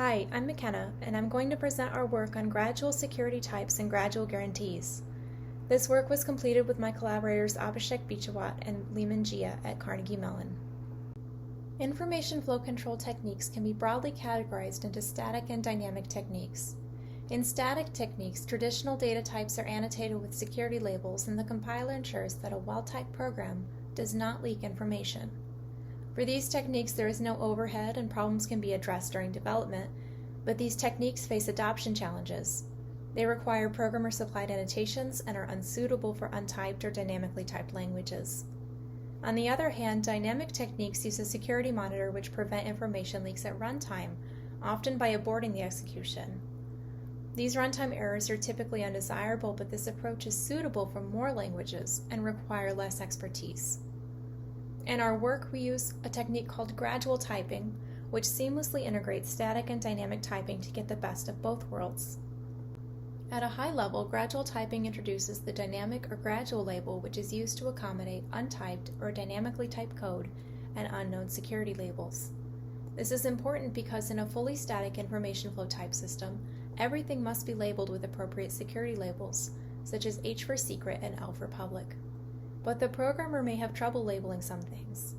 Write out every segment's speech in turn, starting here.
Hi, I'm McKenna, and I'm going to present our work on gradual security types and gradual guarantees. This work was completed with my collaborators Abhishek Bichhawat and Limin at Carnegie Mellon. Information flow control techniques can be broadly categorized into static and dynamic techniques. In static techniques, traditional data types are annotated with security labels, and the compiler ensures that a well-typed program does not leak information. For these techniques, there is no overhead and problems can be addressed during development, but these techniques face adoption challenges. They require programmer-supplied annotations and are unsuitable for untyped or dynamically typed languages. On the other hand, dynamic techniques use a security monitor which prevent information leaks at runtime, often by aborting the execution. These runtime errors are typically undesirable, but this approach is suitable for more languages and require less expertise. In our work, we use a technique called gradual typing, which seamlessly integrates static and dynamic typing to get the best of both worlds. At a high level, gradual typing introduces the dynamic or gradual label, which is used to accommodate untyped or dynamically typed code and unknown security labels. This is important because in a fully static information flow type system, everything must be labeled with appropriate security labels, such as H for secret and L for public. But the programmer may have trouble labeling some things.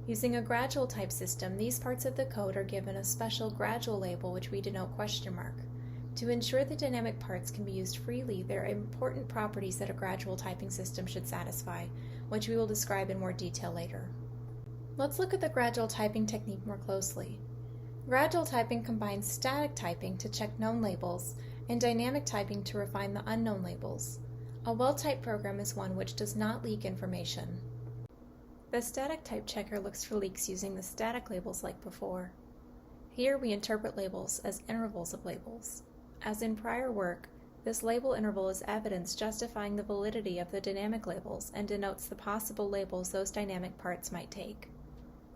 Using a gradual type system, these parts of the code are given a special gradual label, which we denote question mark. To ensure the dynamic parts can be used freely, there are important properties that a gradual typing system should satisfy, which we will describe in more detail later. Let's look at the gradual typing technique more closely. Gradual typing combines static typing to check known labels and dynamic typing to refine the unknown labels. A well-typed program is one which does not leak information. The static type checker looks for leaks using the static labels like before. Here we interpret labels as intervals of labels. As in prior work, this label interval is evidence justifying the validity of the dynamic labels and denotes the possible labels those dynamic parts might take.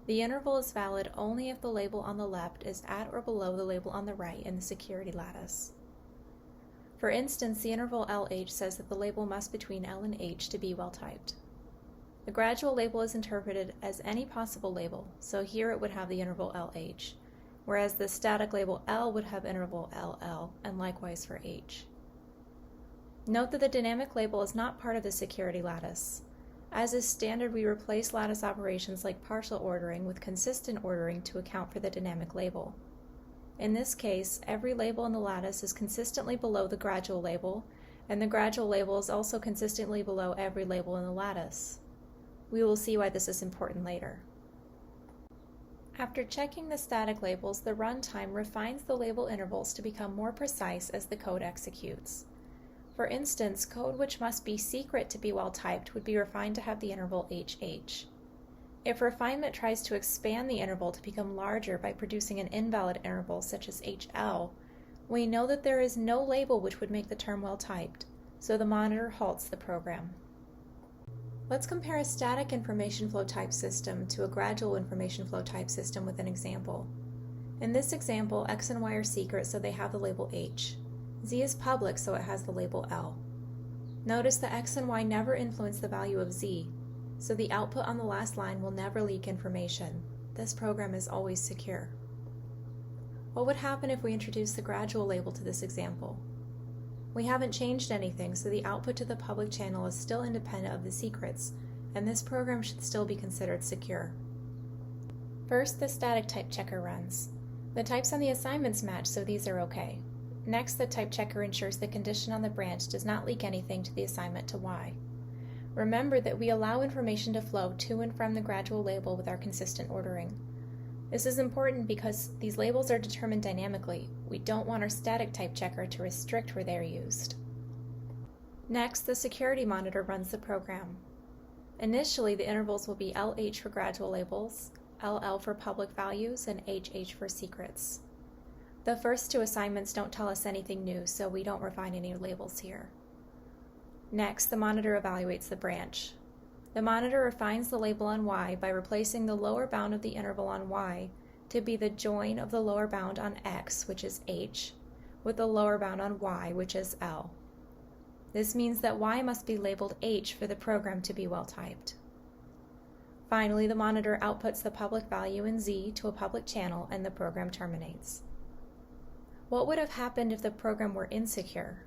The interval is valid only if the label on the left is at or below the label on the right in the security lattice. For instance, the interval LH says that the label must be between L and H to be well-typed. The gradual label is interpreted as any possible label, so here it would have the interval LH, whereas the static label L would have interval LL, and likewise for H. Note that the dynamic label is not part of the security lattice. As is standard, we replace lattice operations like partial ordering with consistent ordering to account for the dynamic label. In this case, every label in the lattice is consistently below the gradual label, and the gradual label is also consistently below every label in the lattice. We will see why this is important later. After checking the static labels, the runtime refines the label intervals to become more precise as the code executes. For instance, code which must be secret to be well typed would be refined to have the interval HH. If refinement tries to expand the interval to become larger by producing an invalid interval such as HL, we know that there is no label which would make the term well typed, so the monitor halts the program. Let's compare a static information flow type system to a gradual information flow type system with an example. In this example, X and Y are secret, so they have the label H. Z is public, so it has the label L. Notice that X and Y never influence the value of Z, so the output on the last line will never leak information. This program is always secure. What would happen if we introduce the gradual label to this example? We haven't changed anything, so the output to the public channel is still independent of the secrets, and this program should still be considered secure. First, the static type checker runs. The types on the assignments match, so these are okay. Next, the type checker ensures the condition on the branch does not leak anything to the assignment to Y. Remember that we allow information to flow to and from the gradual label with our consistent ordering. This is important because these labels are determined dynamically. We don't want our static type checker to restrict where they are used. Next, the security monitor runs the program. Initially, the intervals will be LH for gradual labels, LL for public values, and HH for secrets. The first two assignments don't tell us anything new, so we don't refine any labels here. Next, the monitor evaluates the branch. The monitor refines the label on Y by replacing the lower bound of the interval on Y to be the join of the lower bound on X, which is H, with the lower bound on Y, which is L. This means that Y must be labeled H for the program to be well typed. Finally, the monitor outputs the public value in Z to a public channel and the program terminates. What would have happened if the program were insecure?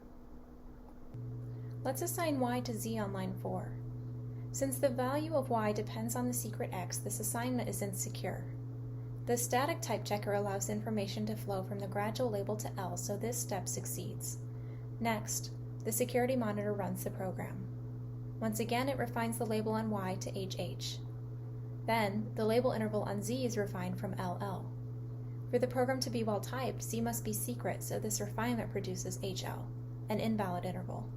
Let's assign y to z on line 4. Since the value of y depends on the secret x, this assignment is insecure. The static type checker allows information to flow from the gradual label to L, so this step succeeds. Next, the security monitor runs the program. Once again, it refines the label on y to HH. Then, the label interval on z is refined from LL. For the program to be well typed, z must be secret, so this refinement produces HL, an invalid interval.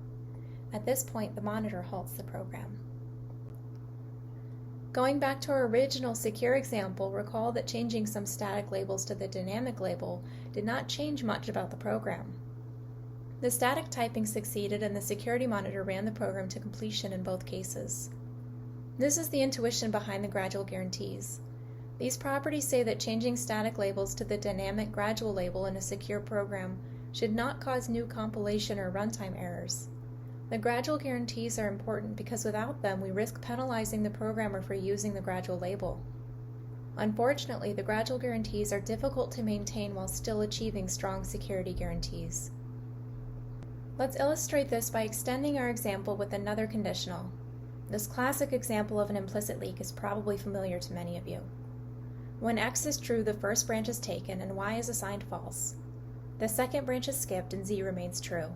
At this point, the monitor halts the program. Going back to our original secure example, recall that changing some static labels to the dynamic label did not change much about the program. The static typing succeeded and the security monitor ran the program to completion in both cases. This is the intuition behind the gradual guarantees. These properties say that changing static labels to the dynamic gradual label in a secure program should not cause new compilation or runtime errors. The gradual guarantees are important because without them we risk penalizing the programmer for using the gradual label. Unfortunately, the gradual guarantees are difficult to maintain while still achieving strong security guarantees. Let's illustrate this by extending our example with another conditional. This classic example of an implicit leak is probably familiar to many of you. When x is true, the first branch is taken and y is assigned false. The second branch is skipped and z remains true.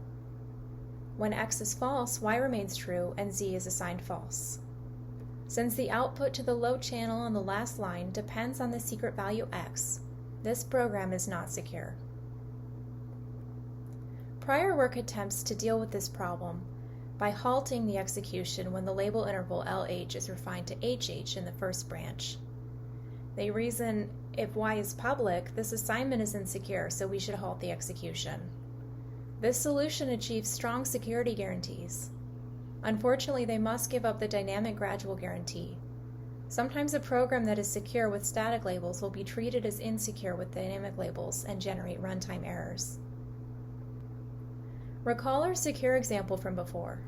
When x is false, y remains true and z is assigned false. Since the output to the load channel on the last line depends on the secret value x, this program is not secure. Prior work attempts to deal with this problem by halting the execution when the label interval LH is refined to HH in the first branch. They reason, if y is public, this assignment is insecure, so we should halt the execution. This solution achieves strong security guarantees. Unfortunately, they must give up the dynamic gradual guarantee. Sometimes a program that is secure with static labels will be treated as insecure with dynamic labels and generate runtime errors. Recall our secure example from before.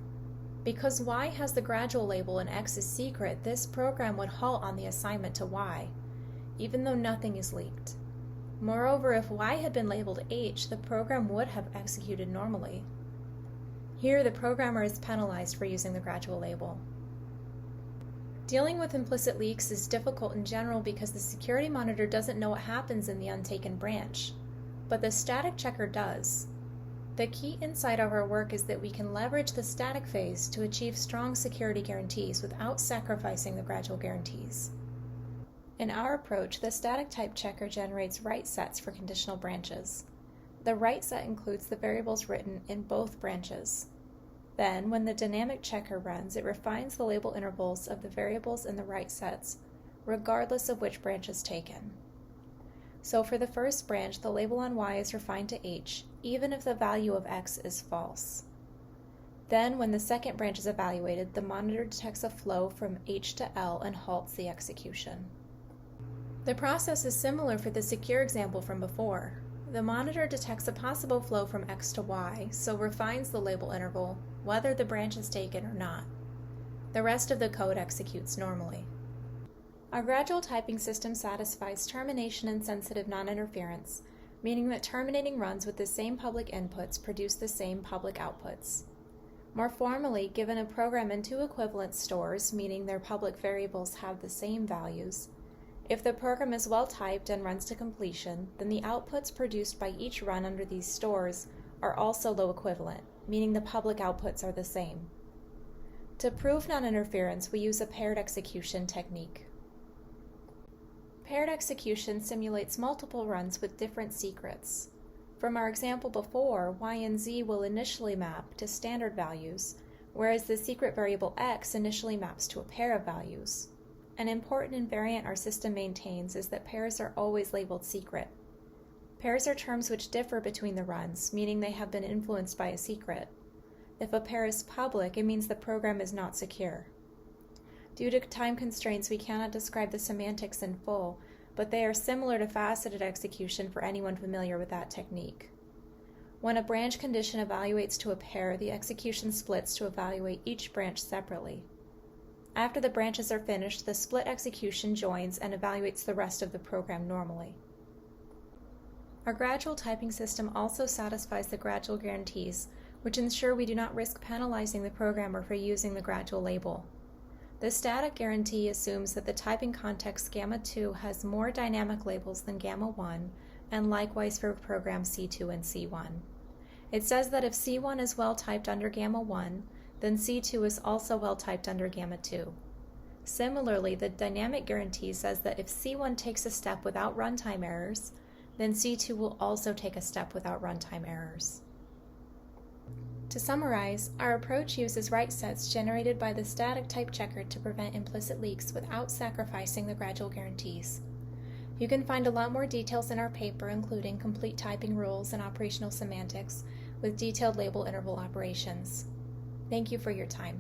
Because y has the gradual label and x is secret, this program would halt on the assignment to y, even though nothing is leaked. Moreover, if y had been labeled h, the program would have executed normally. Here, the programmer is penalized for using the gradual label. Dealing with implicit leaks is difficult in general because the security monitor doesn't know what happens in the untaken branch, but the static checker does. The key insight of our work is that we can leverage the static phase to achieve strong security guarantees without sacrificing the gradual guarantees. In our approach, the static type checker generates write sets for conditional branches. The write set includes the variables written in both branches. Then, when the dynamic checker runs, it refines the label intervals of the variables in the write sets, regardless of which branch is taken. So for the first branch, the label on y is refined to h, even if the value of x is false. Then, when the second branch is evaluated, the monitor detects a flow from h to l and halts the execution. The process is similar for the secure example from before. The monitor detects a possible flow from x to y, so refines the label interval, whether the branch is taken or not. The rest of the code executes normally. Our gradual typing system satisfies termination and sensitive non-interference, meaning that terminating runs with the same public inputs produce the same public outputs. More formally, given a program in two equivalent stores, meaning their public variables have the same values, if the program is well typed and runs to completion, then the outputs produced by each run under these stores are also low equivalent, meaning the public outputs are the same. To prove non-interference, we use a paired execution technique. Paired execution simulates multiple runs with different secrets. From our example before, y and z will initially map to standard values, whereas the secret variable x initially maps to a pair of values. An important invariant our system maintains is that pairs are always labeled secret. Pairs are terms which differ between the runs, meaning they have been influenced by a secret. If a pair is public, it means the program is not secure. Due to time constraints, we cannot describe the semantics in full, but they are similar to faceted execution for anyone familiar with that technique. When a branch condition evaluates to a pair, the execution splits to evaluate each branch separately. After the branches are finished, the split execution joins and evaluates the rest of the program normally. Our gradual typing system also satisfies the gradual guarantees, which ensure we do not risk penalizing the programmer for using the gradual label. The static guarantee assumes that the typing context Gamma 2 has more dynamic labels than Gamma 1, and likewise for programs C2 and C1. It says that if C1 is well typed under Gamma 1, then C2 is also well typed under Gamma 2. Similarly, the dynamic guarantee says that if C1 takes a step without runtime errors, then C2 will also take a step without runtime errors. To summarize, our approach uses write sets generated by the static type checker to prevent implicit leaks without sacrificing the gradual guarantees. You can find a lot more details in our paper, including complete typing rules and operational semantics with detailed label interval operations. Thank you for your time.